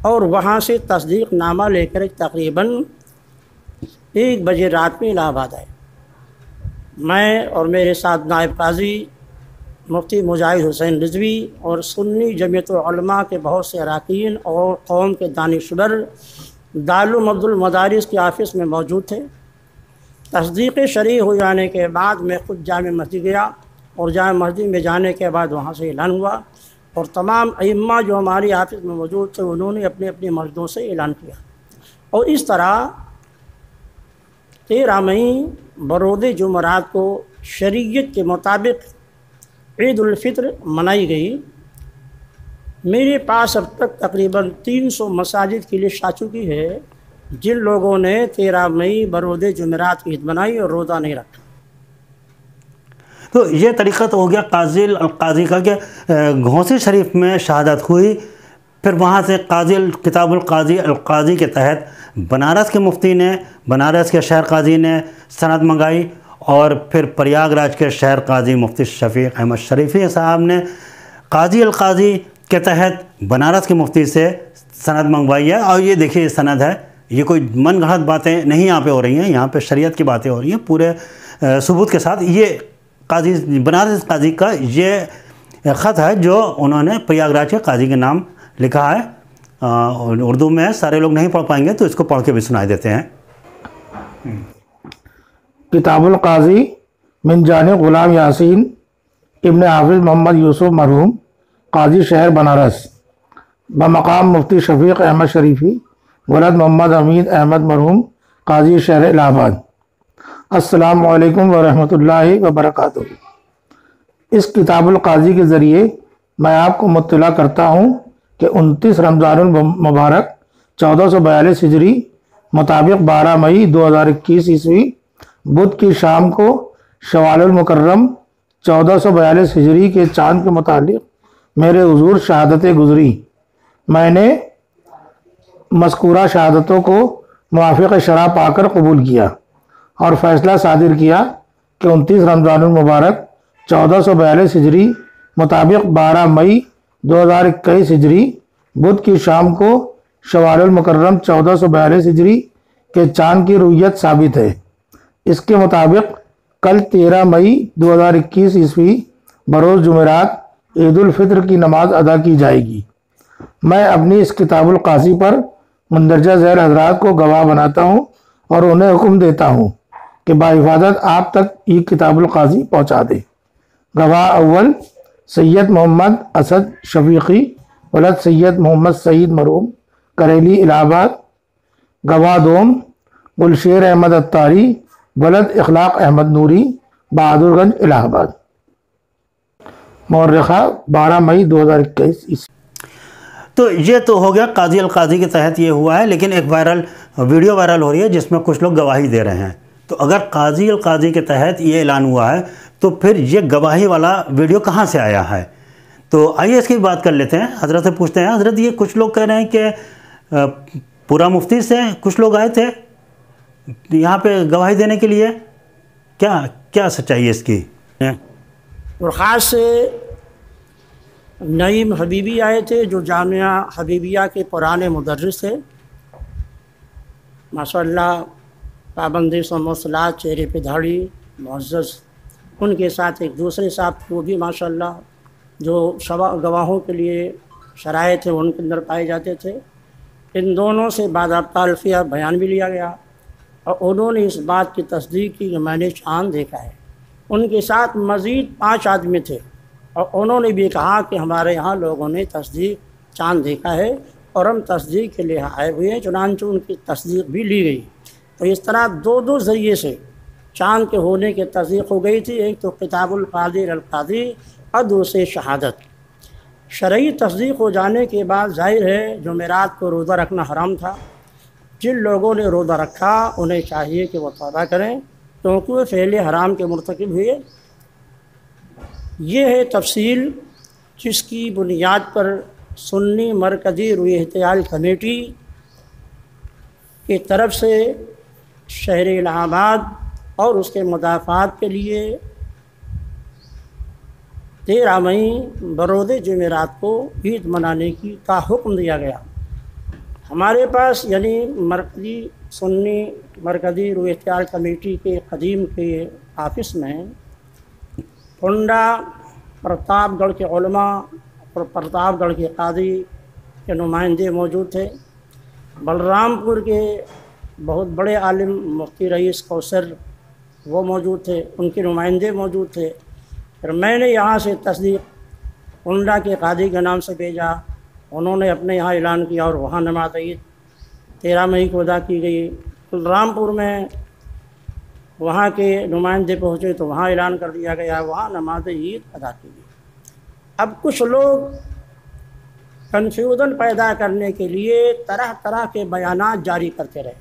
اور وہاں سے تصدیق نامہ لے کر تقریباً 1 بجے رات میں الہ آباد آئے۔ میں اور میرے ساتھ نائب قاضی مفتی مجاہد حسین رضوی اور سنی جمعیت العلماء کے بہت سے اراکین اور قوم کے دانشور دارالعلوم عبد المدارس کے آفس میں موجود تھے۔ تصدیق شرعی ہو جانے کے بعد میں خود جامع مسجد گیا، اور جامع مسجد میں جانے کے بعد وہاں سے اعلان ہوا، اور تمام ائمہ جو ہماری آفس میں موجود تھے انہوں نے اپنے اپنے مسجدوں سے اعلان کیا، اور اس طرح 13 مئی برود جمعرات کو شریعت کے مطابق عید الفطر منائی گئی۔ میرے پاس اب تک تقریباً 300 مساجد کی لسٹ آ چکی ہے جن لوگوں نے 13 مئی برود جمعرات عید منائی اور روزہ نہیں رکھا۔ تو یہ طریقہ تو ہو گیا قاضی القاضی کا کہ گھونسی شریف میں شہادت ہوئی، پھر وہاں سے قاضی کتاب القاضی القاضی کے تحت بنارس کے مفتی نے، بنارس کے شہر قاضی نے سند منگائی، اور پھر پریاگ راج کے شہر قاضی مفتی شفیق احمد شریفی صاحب نے قاضی القاضی کے تحت بنارس کے مفتی سے سند منگوائی ہے۔ اور یہ دیکھیے سند ہے، یہ کوئی من گھڑت باتیں نہیں یہاں پہ ہو رہی ہیں، یہاں پہ شریعت کی باتیں ہو رہی ہیں پورے ثبوت کے ساتھ۔ یہ قاضی بنارس قاضی کا یہ خط ہے جو انہوں نے پریاگ راج کے قاضی کے نام لکھا ہے، اردو میں سارے لوگ نہیں پڑھ پائیں گے تو اس کو پڑھ کے بھی سنائی دیتے ہیں۔ کتاب القاضی من جانب غلام یاسین ابن حافظ محمد یوسف مرحوم قاضی شہر بنارس بمقام مفتی شفیق احمد شریفی ولد محمد حمید احمد مرحوم قاضی شہر الہ آباد۔ السلام علیکم ورحمۃ اللہ وبرکاتہ۔ اس کتاب القاضی کے ذریعے میں آپ کو مطلع کرتا ہوں کہ 29 رمضان المبارک 1442 ہجری مطابق 12 مئی 2021 عیسوی بدھ کی شام کو شوال المکرم 1442 ہجری کے چاند کے متعلق میرے حضور شہادتیں گزری۔ میں نے مذکورہ شہادتوں کو موافق شرع پا کر قبول کیا اور فیصلہ صادر کیا کہ 29 رمضان المبارک 1442 ہجری مطابق 12 مئی 2021 ہجری بدھ کی شام کو شوال المکرم 1442 ہجری کے چاند کی رؤیت ثابت ہے۔ اس کے مطابق کل 13 مئی 2021 عیسوی بروز جمعرات عید الفطر کی نماز ادا کی جائے گی۔ میں اپنی اس کتاب القاضی پر مندرجہ ذیل حضرات کو گواہ بناتا ہوں اور انہیں حکم دیتا ہوں کہ بحفاظت آپ تک یہ کتاب القاضی پہنچا دے۔ گواہ اول سید محمد اسد شفیقی ولد سید محمد سعید مرحوم کریلی الہ آباد۔ گواہ دوم گلشیر احمد اتاری ولد اخلاق احمد نوری بہادر گنج الہ آباد۔ مورخہ 12 مئی 2021 عیسوی۔ تو یہ تو ہو گیا قاضی القاضی کے تحت یہ ہوا ہے، لیکن ایک ویڈیو وائرل ہو رہی ہے جس میں کچھ لوگ گواہی دے رہے ہیں۔ تو اگر قاضی القاضی کے تحت یہ اعلان ہوا ہے تو پھر یہ گواہی والا ویڈیو کہاں سے آیا ہے؟ تو آئیے اس کی بات کر لیتے ہیں، حضرت سے پوچھتے ہیں۔ حضرت یہ کچھ لوگ کہہ رہے ہیں کہ پورا مفتی سے کچھ لوگ آئے تھے یہاں پہ گواہی دینے کے لیے، کیا سچائی ہے اس کی؟ اور خاص سے نعیم حبیبی آئے تھے جو جامعہ حبیبیہ کے پرانے مدرس تھے، ماشاء اللہ پابندی سموصلات، چہرے پہ داڑھی، معزز۔ ان کے ساتھ ایک دوسرے صاحب وہ بھی ماشاء اللہ جو گواہوں کے لیے شرائط ہیں ان کے اندر پائے جاتے تھے۔ ان دونوں سے باضابطہ الفیہ بیان بھی لیا گیا اور انہوں نے اس بات کی تصدیق کی کہ میں نے چاند دیکھا ہے۔ ان کے ساتھ مزید 5 آدمی تھے اور انہوں نے بھی کہا کہ ہمارے ہاں لوگوں نے تصدیق چاند دیکھا ہے اور ہم تصدیق کے لیے آئے ہوئے ہیں، چنانچہ ان کی تصدیق بھی لی گئی۔ تو اس طرح دو ذریعے سے چاند کے ہونے کی تصدیق ہو گئی تھی، ایک تو کتاب القاضی القاضی اور دوسرے شہادت۔ شرعی تصدیق ہو جانے کے بعد ظاہر ہے جمعرات کو روزہ رکھنا حرام تھا۔ جن لوگوں نے روزہ رکھا انہیں چاہیے کہ وہ توبہ کریں کیونکہ وہ فعل حرام کے مرتکب ہوئے۔ یہ ہے تفصیل جس کی بنیاد پر سنی مرکزی روی احتجاج کمیٹی کی طرف سے شہر الہ آباد اور اس کے مدافعات کے لیے 13 مئی بروز جمعرات کو عید منانے کا حکم دیا گیا۔ ہمارے پاس یعنی مرکزی سنی مرکزی روح اختیار کمیٹی کے قدیم کے آفس میں ٹنڈا پرتاپ گڑھ کے علماء اور پرتاپ گڑھ کے قاضی کے نمائندے موجود تھے، بلرام پور کے بہت بڑے عالم مفتی رئیس کوثر وہ موجود تھے، ان کے نمائندے موجود تھے۔ پھر میں نے یہاں سے تصدیق ٹنڈا کے قاضی کے نام سے بھیجا، انہوں نے اپنے یہاں اعلان کیا اور وہاں نماز عید 13 مئی کو ادا کی گئی۔ بلرام پور میں وہاں کے نمائندے پہنچے تو وہاں اعلان کر دیا گیا، وہاں نماز عید ادا کی گئی۔ اب کچھ لوگ کنفیوژن پیدا کرنے کے لیے طرح طرح کے بیانات جاری کرتے رہے۔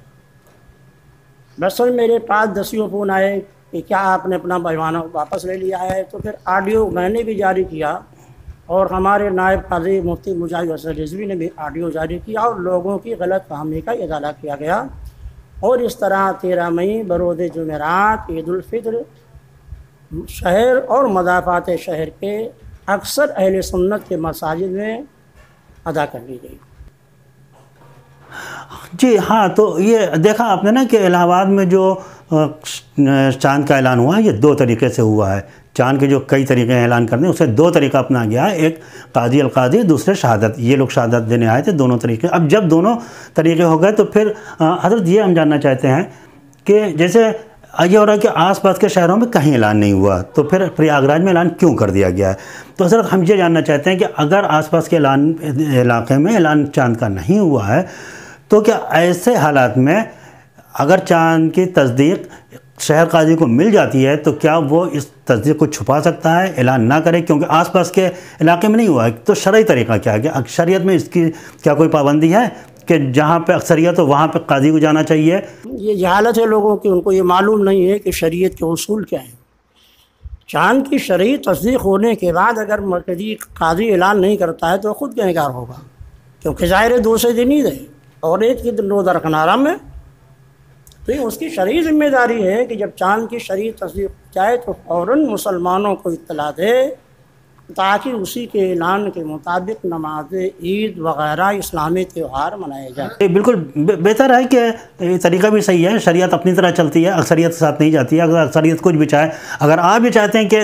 بس میرے پاس 10 فون آئے کہ کیا آپ نے اپنا بیان واپس لے لیا ہے؟ تو پھر آڈیو میں نے بھی جاری کیا اور ہمارے نائب قاضی مفتی مجاہد حسن رضوی نے بھی آڈیو جاری کیا اور لوگوں کی غلط فہمی کا ازالہ کیا گیا، اور اس طرح 13 مئی بروز جمعرات عید الفطر شہر اور مضافات شہر کے اکثر اہل سنت کے مساجد میں ادا کر لی گئی۔ جی ہاں، تو یہ دیکھا آپ نے نا کہ الہ آباد میں جو چاند کا اعلان ہوا ہے یہ 2 طریقے سے ہوا ہے۔ چاند کے جو کئی طریقے اعلان کرنے اسے 2 طریقہ اپنا گیا ہے، ایک قاضی القاضی، دوسرے شہادت۔ یہ لوگ شہادت دینے آئے تھے دونوں طریقے۔ اب جب دونوں طریقے ہو گئے تو پھر حضرت یہ ہم جاننا چاہتے ہیں کہ جیسے یہ ہو رہا ہے کہ آس پاس کے شہروں میں کہیں اعلان نہیں ہوا تو پھر پریاگراج میں اعلان کیوں کر دیا گیا ہے؟ تو حضرت ہم یہ جاننا چاہتے ہیں کہ اگر آس پاس کے علاقے میں اعلان چاند کا نہیں ہوا ہے تو کیا ایسے حالات میں اگر چاند کی تصدیق شہر قاضی کو مل جاتی ہے تو کیا وہ اس تصدیق کو چھپا سکتا ہے، اعلان نہ کرے کیونکہ آس پاس کے علاقے میں نہیں ہوا ہے؟ تو شرعی طریقہ کیا ہے کہ اکثریت میں اس کی کیا کوئی پابندی ہے کہ جہاں پہ اکثریت ہو وہاں پہ قاضی کو جانا چاہیے؟ یہ جہالت ہے لوگوں کی، ان کو یہ معلوم نہیں ہے کہ شریعت کے اصول کیا ہیں۔ چاند کی شرعی تصدیق ہونے کے بعد اگر مرکزی قاضی اعلان نہیں کرتا ہے تو خود کا انکار ہوگا، کیونکہ ظاہر ہے دوسرے دن عید ہے اور ایک کی روزہ رکھنا حرام ہے، تو یہ اس کی شرعی ذمہ داری ہے کہ جب چاند کی شرعی تصدیق جائے تو فوراً مسلمانوں کو اطلاع دے تاکہ اسی کے اعلان کے مطابق نماز عید وغیرہ اسلامی تہوار منائے جائیں۔ بالکل بہتر ہے کہ یہ طریقہ بھی صحیح ہے، شریعت اپنی طرح چلتی ہے، اکثریت کے ساتھ نہیں جاتی ہے۔ اگر اکثریت کچھ بھی چاہے، اگر آپ بھی چاہتے ہیں کہ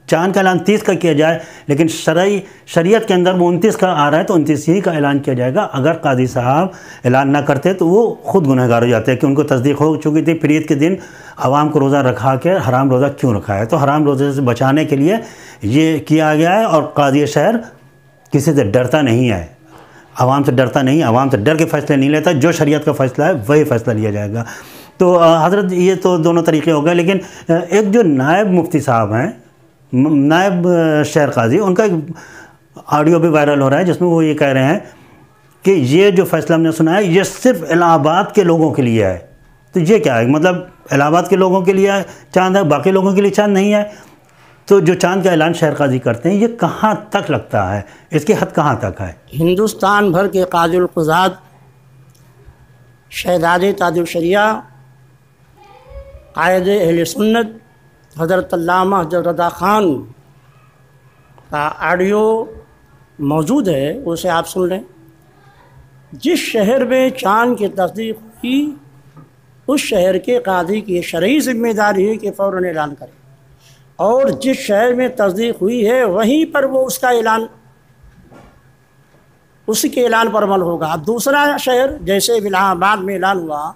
چاند کا اعلان 30 کا کیا جائے لیکن شریعت کے اندر وہ 29 کا آ رہا ہے تو 29 ہی کا اعلان کیا جائے گا۔ اگر قاضی صاحب اعلان نہ کرتے تو وہ خود گنہگار ہو جاتے ہیں کہ ان کو تصدیق ہو چکی تھی، پھر عید کے دن عوام کو روزہ رکھا کے حرام روزہ کیوں رکھا ہے؟ تو حرام روزے سے بچانے کے لیے یہ کیا گیا ہے، اور قاضی شہر کسی سے ڈرتا نہیں ہے، عوام سے ڈرتا نہیں، عوام سے ڈر کے فیصلے نہیں لیتا، جو شریعت کا فیصلہ ہے وہی فیصلہ لیا جائے گا۔ تو حضرت یہ تو دونوں طریقے ہو گئے، لیکن ایک جو نائب مفتی صاحب ہیں، نائب شہر قاضی، ان کا ایک آڈیو بھی وائرل ہو رہا ہے جس میں وہ یہ کہہ رہے ہیں کہ یہ جو فیصلہ ہم نے سنا ہے یہ صرف الہ آباد کے لوگوں کے لیے ہے۔ تو یہ کیا ہے؟ مطلب الہ آباد کے لوگوں کے لیے چاند ہے، باقی لوگوں کے لیے چاند نہیں ہے؟ تو جو چاند کا اعلان شہر قاضی کرتے ہیں یہ کہاں تک لگتا ہے، اس کی حد کہاں تک ہے؟ ہندوستان بھر کے قاضی القضات شہزاد تاج الشریعہ قائد اہل سنت حضرت علامہ حضرت رضا خان کا آڈیو موجود ہے، اسے آپ سن لیں۔ جس شہر میں چاند کی تصدیق ہوئی اس شہر کے قاضی کی شرعی ذمہ داری ہے کہ فوراً اعلان کرے، اور جس شہر میں تصدیق ہوئی ہے وہیں پر وہ اس کا اعلان، اسی کے اعلان پر عمل ہوگا۔ اب دوسرا شہر جیسے الہ آباد میں اعلان ہوا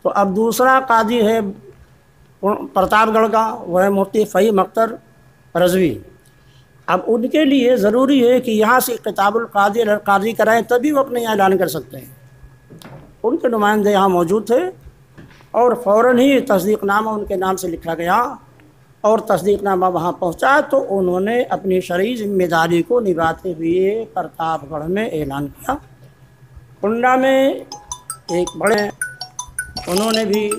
تو اب دوسرا قاضی ہے پرتاپ گڑھ کا، وہ ہے مفتی فہیم اختر رضوی۔ اب ان کے لیے ضروری ہے کہ یہاں سے خطاب القاضی کرائیں تبھی وہ اپنے یہاں اعلان کر سکتے ہیں۔ ان کے نمائندے یہاں موجود تھے اور فوراً ہی تصدیق نامہ ان کے نام سے لکھا گیا اور تصدیق نامہ وہاں پہنچا تو انہوں نے اپنی شرعی ذمہ داری کو نبھاتے ہوئے پرتاپ گڑھ میں اعلان کیا۔ کنڈا میں ایک بڑے انہوں نے بھی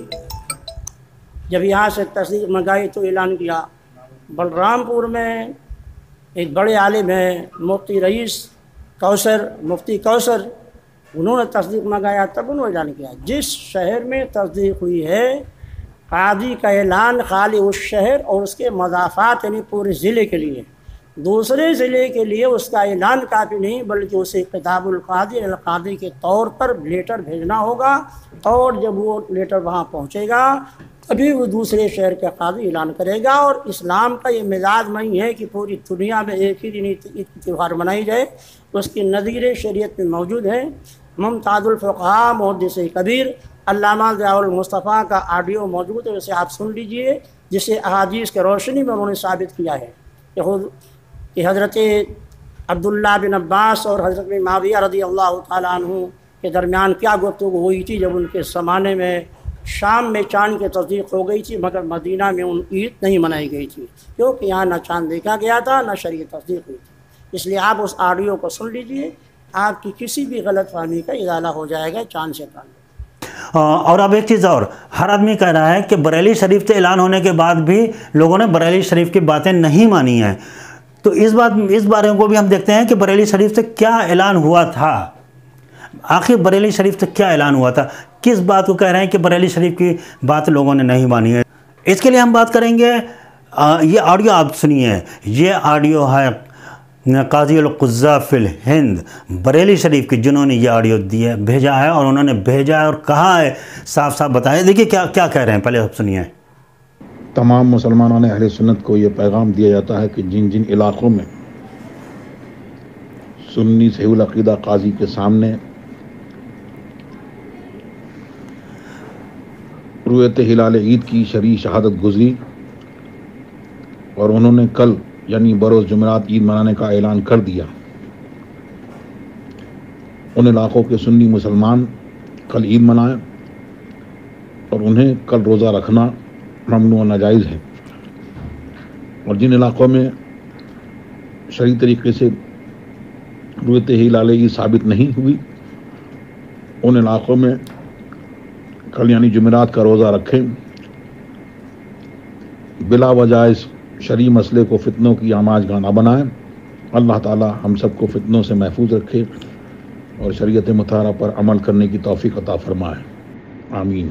جب یہاں سے تصدیق منگائی تو اعلان کیا۔ بلرام پور میں ایک بڑے عالم ہیں مفتی رئیس کوثر، مفتی کوثر، انہوں نے تصدیق منگایا تب انہوں نے اعلان کیا۔ جس شہر میں تصدیق ہوئی ہے قاضی کا اعلان خالی اس شہر اور اس کے مضافات یعنی پورے ضلع کے لیے، دوسرے ضلع کے لیے اس کا اعلان کافی نہیں، بلکہ اسے کتاب القاضی القاضی کے طور پر لیٹر بھیجنا ہوگا، اور جب وہ لیٹر وہاں پہنچے گا ابھی وہ دوسرے شہر کا قاضی اعلان کرے گا۔ اور اسلام کا یہ مزاج نہیں ہے کہ پوری دنیا میں ایک ہی دن عید تہوار منائی جائے، اس کی نظیر شریعت میں موجود ہے۔ ممتاز الفقہاء محدث کبیر علامہ ضیاء المصطفیٰ کا آڈیو موجود ہے، اسے آپ سن لیجئے، جسے احادیث کے روشنی میں انہوں نے ثابت کیا ہے کہ حضرت عبداللہ بن عباس اور حضرت معاویہ رضی اللہ تعالیٰ عنہ کے درمیان کیا گفتگو ہوئی تھی جب ان کے زمانے میں شام میں چاند کی تصدیق ہو گئی تھی، مگر مدینہ میں ان عید نہیں منائی گئی تھی، کیونکہ یہاں نہ چاند دیکھا گیا تھا نہ شرعی تصدیق ہوئی تھی۔ اس لیے آپ اس آڈیو کو سن لیجئے، آپ کی کسی بھی غلط فہمی کا ازالہ ہو جائے گا چاند سے تعلق۔ اور اب ایک چیز اور، ہر آدمی کہہ رہا ہے کہ بریلی شریف سے اعلان ہونے کے بعد بھی لوگوں نے بریلی شریف کی باتیں نہیں مانی ہیں، تو اس بارے کو بھی ہم دیکھتے ہیں کہ بریلی شریف سے کیا اعلان ہوا تھا، آخر بریلی شریف سے کیا اعلان ہوا تھا، کس بات کو کہہ رہے ہیں کہ بریلی شریف کی بات لوگوں نے نہیں مانی ہے۔ اس کے لیے ہم بات کریں گے، یہ آڈیو آپ سنیے، یہ آڈیو ہے قاضی القضاء فی الہند بریلی شریف کی، جنہوں نے یہ آڈیو بھیجا ہے، اور انہوں نے بھیجا ہے اور کہا ہے، صاف صاف بتایا، دیکھیے کیا کہہ رہے ہیں، پہلے آپ سنیے۔ تمام مسلمانوں نے اہل سنت کو یہ پیغام دیا جاتا ہے کہ جن جن علاقوں میں سنی صحیح العقیدہ قاضی کے سامنے رؤیت ہلال عید کی شرعی شہادت گزری اور انہوں نے کل یعنی بروز جمعرات عید منانے کا اعلان کر دیا، ان علاقوں کے سنی مسلمان کل عید منائیں، اور انہیں کل روزہ رکھنا ممنوع و ناجائز ہے۔ اور جن علاقوں میں شرعی طریقے سے رؤیت ہلال عید ثابت نہیں ہوئی، ان علاقوں میں کل یعنی جمعرات کا روزہ رکھیں، بلا وجہ اس شرعی مسئلے کو فتنوں کی آماج گاہ نہ بنائیں۔ اللہ تعالی ہم سب کو فتنوں سے محفوظ رکھے اور شریعت مطہرہ پر عمل کرنے کی توفیق عطا فرمائے، آمین۔